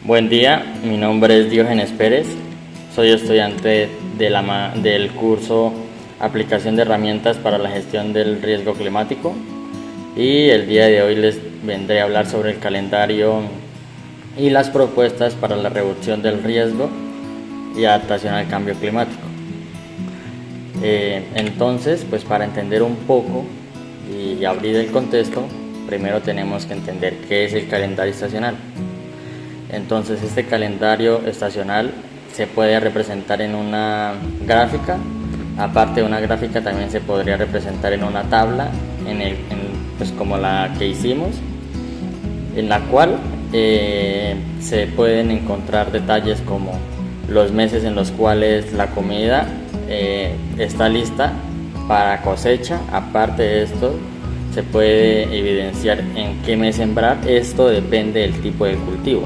Buen día, mi nombre es Diógenes Pérez, soy estudiante del curso Aplicación de herramientas para la gestión del riesgo climático y el día de hoy les vendré a hablar sobre el calendario y las propuestas para la reducción del riesgo y adaptación al cambio climático. Entonces, pues para entender un poco y abrir el contexto, primero tenemos que entender qué es el calendario estacional. Entonces, este calendario estacional se puede representar en una gráfica. Aparte de una gráfica, también se podría representar en una tabla, pues como la que hicimos, en la cual se pueden encontrar detalles como los meses en los cuales la comida está lista para cosecha. Aparte de esto, se puede evidenciar en qué mes sembrar. Esto depende del tipo de cultivo.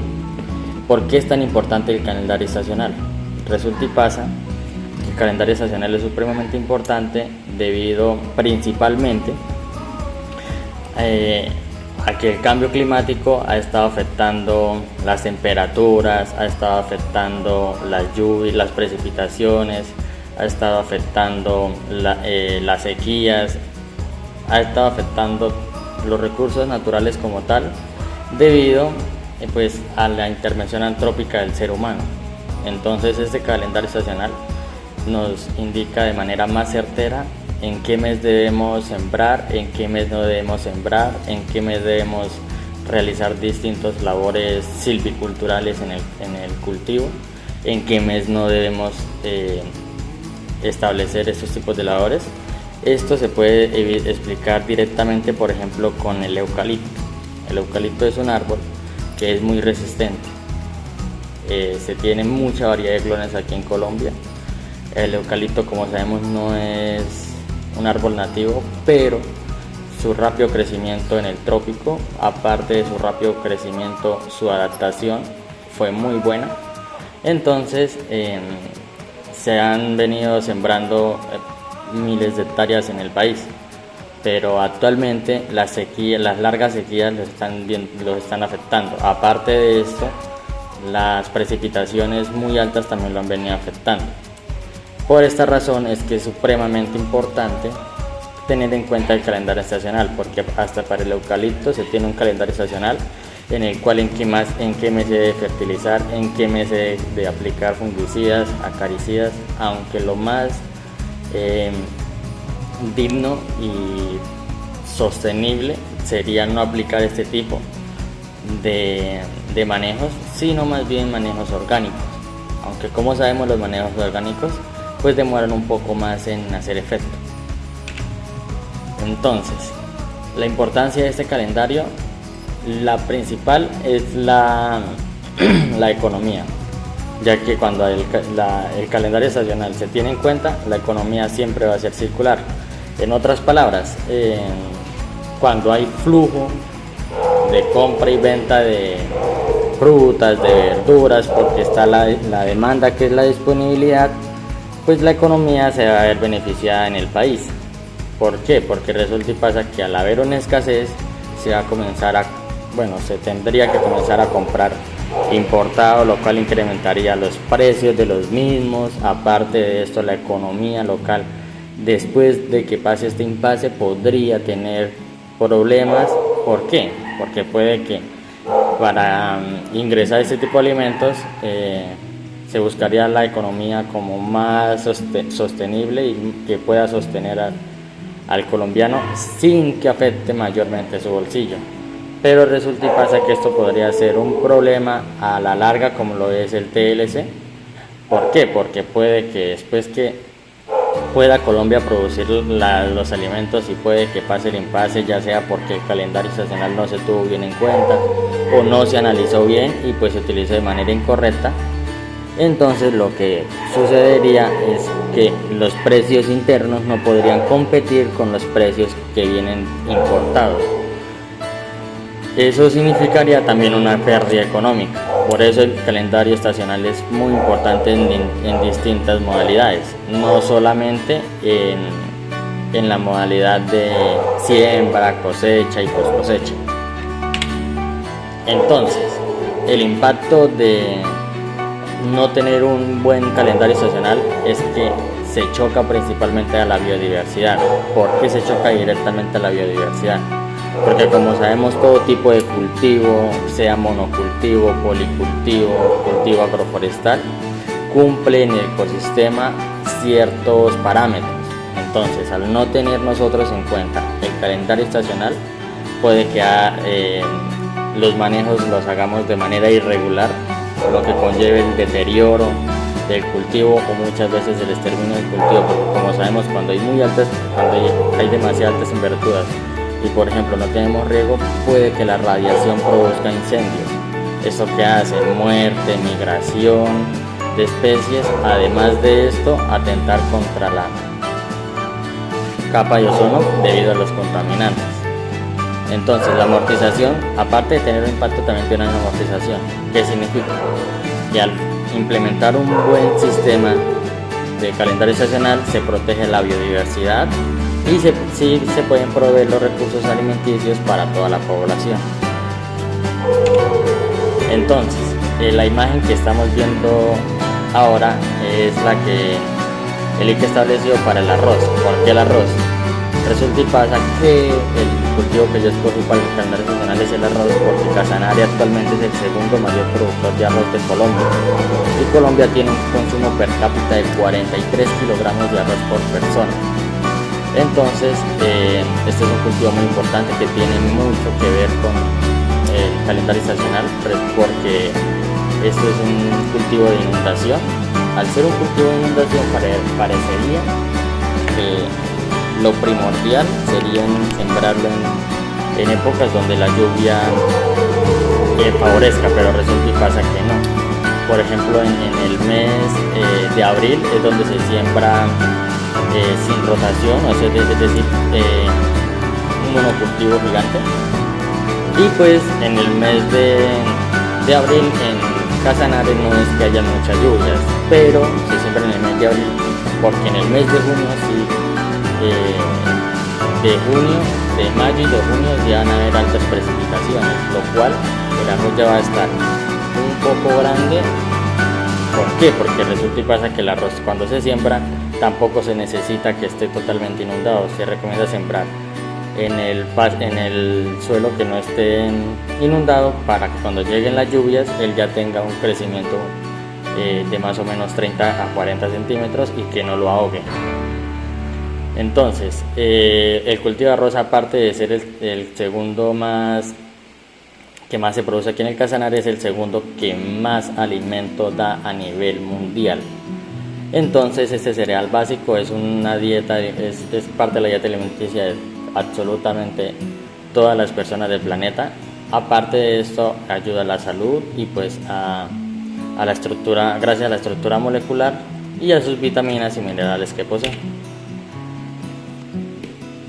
¿Por qué es tan importante el calendario estacional? Resulta y pasa que el calendario estacional es supremamente importante debido principalmente a que el cambio climático ha estado afectando las temperaturas, ha estado afectando las lluvias, las precipitaciones, ha estado afectando las sequías, ha estado afectando los recursos naturales como tal, debido pues a la intervención antrópica del ser humano. Entonces este calendario estacional nos indica de manera más certera en qué mes debemos sembrar, en qué mes no debemos sembrar, en qué mes debemos realizar distintas labores silviculturales en el cultivo, en qué mes no debemos establecer estos tipos de labores. Esto se puede explicar directamente, por ejemplo, con el eucalipto. El eucalipto es un árbol que es muy resistente. Se tiene mucha variedad de clones aquí en Colombia. El eucalipto, como sabemos, no es un árbol nativo, pero su rápido crecimiento en el trópico, aparte de su rápido crecimiento, su adaptación fue muy buena. Entonces se han venido sembrando miles de hectáreas en el país, pero actualmente las largas sequías los están afectando. Aparte de esto, las precipitaciones muy altas también lo han venido afectando. Por esta razón es que es supremamente importante tener en cuenta el calendario estacional, porque hasta para el eucalipto se tiene un calendario estacional en el cual en qué mes se debe fertilizar, en qué mes se debe aplicar fungicidas, acaricidas, aunque lo más digno y sostenible sería no aplicar este tipo de manejos, sino más bien manejos orgánicos, aunque como sabemos los manejos orgánicos pues demoran un poco más en hacer efecto. Entonces, la importancia de este calendario, la principal es la economía, ya que cuando el calendario estacional se tiene en cuenta, la economía siempre va a ser circular. En otras palabras, cuando hay flujo de compra y venta de frutas, de verduras, porque está la demanda, que es la disponibilidad, pues la economía se va a ver beneficiada en el país. ¿Por qué? Porque resulta y pasa que al haber una escasez se tendría que comenzar a comprar importado, lo cual incrementaría los precios de los mismos. Aparte de esto, la economía local, después de que pase este impasse, podría tener problemas. ¿Por qué? Porque puede que para ingresar este tipo de alimentos se buscaría la economía como más sostenible y que pueda sostener al colombiano sin que afecte mayormente su bolsillo. Pero resulta y pasa que esto podría ser un problema a la larga, como lo es el TLC. ¿Por qué? Porque puede que después que pueda Colombia producir los alimentos y puede que pase el impasse, ya sea porque el calendario estacional no se tuvo bien en cuenta o no se analizó bien y pues se utilizó de manera incorrecta. Entonces lo que sucedería es que los precios internos no podrían competir con los precios que vienen importados. Eso significaría también una pérdida económica. Por eso el calendario estacional es muy importante en distintas modalidades, no solamente en la modalidad de siembra, cosecha y post cosecha. Entonces, el impacto de no tener un buen calendario estacional es que se choca principalmente a la biodiversidad. ¿Por qué se choca directamente a la biodiversidad? Porque como sabemos, todo tipo de cultivo, sea monocultivo, policultivo, cultivo agroforestal, cumple en el ecosistema ciertos parámetros. Entonces, al no tener nosotros en cuenta el calendario estacional, puede que los manejos los hagamos de manera irregular, lo que conlleve el deterioro del cultivo o muchas veces el exterminio del cultivo, porque como sabemos, cuando hay demasiadas altas temperaturas y por ejemplo no tenemos riego, puede que la radiación produzca incendios. ¿Eso que hace? Muerte, migración de especies, además de esto atentar contra la capa de ozono debido a los contaminantes. Entonces la amortización, aparte de tener un impacto, también tiene una amortización. ¿Qué significa? Que al implementar un buen sistema de calendario estacional se protege la biodiversidad y se pueden proveer los recursos alimenticios para toda la población. Entonces, la imagen que estamos viendo ahora es la que el ICA estableció para el arroz. ¿Por qué el arroz? Resulta y pasa que el cultivo que yo escogí para el calendario estacional es el arroz, porque Casanare actualmente es el segundo mayor productor de arroz de Colombia y Colombia tiene un consumo per cápita de 43 kilogramos de arroz por persona. Entonces este es un cultivo muy importante que tiene mucho que ver con el calendario estacional, porque esto es un cultivo de inundación. Al ser un cultivo de inundación, parecería que lo primordial sería sembrarlo en épocas donde la lluvia favorezca, pero resulta y pasa que no. Por ejemplo, en el mes de abril es donde se siembra sin rotación, o sea, es decir, un monocultivo gigante. Y pues en el mes de abril en Casanare no es que haya muchas lluvias, pero se siembra en el mes de abril, porque en el mes de junio sí, de mayo y de junio ya van a haber altas precipitaciones, lo cual el arroz ya va a estar un poco grande. ¿Por qué? Porque resulta y pasa que el arroz, cuando se siembra, tampoco se necesita que esté totalmente inundado. Se recomienda sembrar en el suelo que no esté inundado, para que cuando lleguen las lluvias él ya tenga un crecimiento de más o menos 30 a 40 centímetros y que no lo ahogue. Entonces, el cultivo de arroz, aparte de ser el segundo que más se produce aquí en el Casanare, es el segundo que más alimento da a nivel mundial. Entonces, este cereal básico es una dieta, es parte de la dieta alimenticia de absolutamente todas las personas del planeta. Aparte de esto, ayuda a la salud y pues a la estructura, gracias a la estructura molecular y a sus vitaminas y minerales que posee.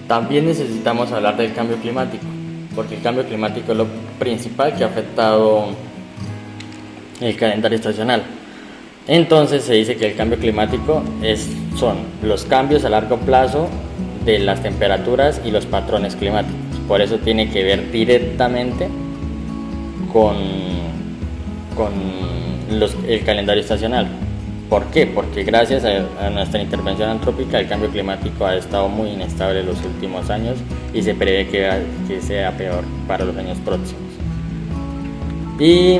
También necesitamos hablar del cambio climático, porque el cambio climático es lo principal que ha afectado el calendario estacional. Entonces se dice que el cambio climático son los cambios a largo plazo de las temperaturas y los patrones climáticos. Por eso tiene que ver directamente con el calendario estacional. ¿Por qué? Porque gracias a nuestra intervención antrópica el cambio climático ha estado muy inestable en los últimos años y se prevé que sea peor para los años próximos. Y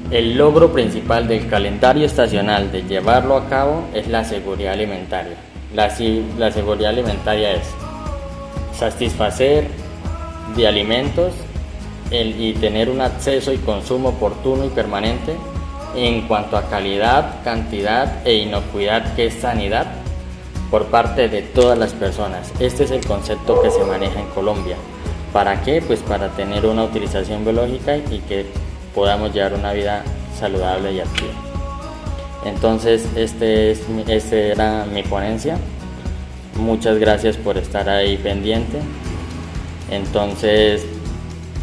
el logro principal del calendario estacional, de llevarlo a cabo, es la seguridad alimentaria. La seguridad alimentaria es satisfacer de alimentos y tener un acceso y consumo oportuno y permanente en cuanto a calidad, cantidad e inocuidad, que es sanidad, por parte de todas las personas. Este es el concepto que se maneja en Colombia. ¿Para qué? Pues para tener una utilización biológica y que podamos llevar una vida saludable y activa. Entonces, esta era mi ponencia. Muchas gracias por estar ahí pendiente. Entonces,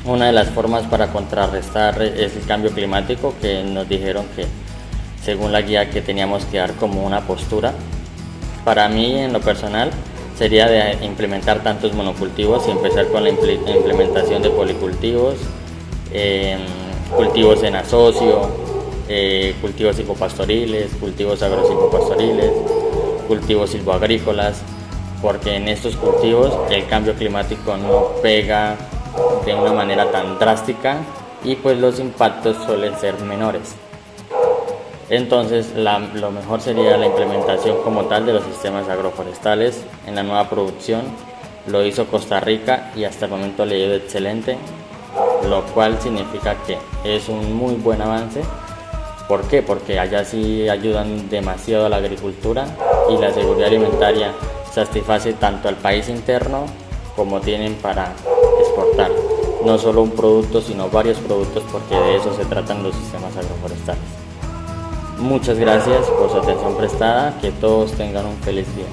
una de las formas para contrarrestar es el cambio climático, que nos dijeron que según la guía que teníamos que dar como una postura. Para mí, en lo personal, sería de implementar tantos monocultivos y empezar con la implementación de policultivos, cultivos en asocio, cultivos silvopastoriles, cultivos agrosilvopastoriles, cultivos silvoagrícolas, porque en estos cultivos el cambio climático no pega de una manera tan drástica y pues los impactos suelen ser menores. Entonces lo mejor sería la implementación como tal de los sistemas agroforestales en la nueva producción. Lo hizo Costa Rica y hasta el momento le ha ido excelente, lo cual significa que es un muy buen avance. ¿Por qué? Porque allá sí ayudan demasiado a la agricultura y la seguridad alimentaria satisface tanto al país interno como tienen para exportar. No solo un producto, sino varios productos, porque de eso se tratan los sistemas agroforestales. Muchas gracias por su atención prestada, que todos tengan un feliz día.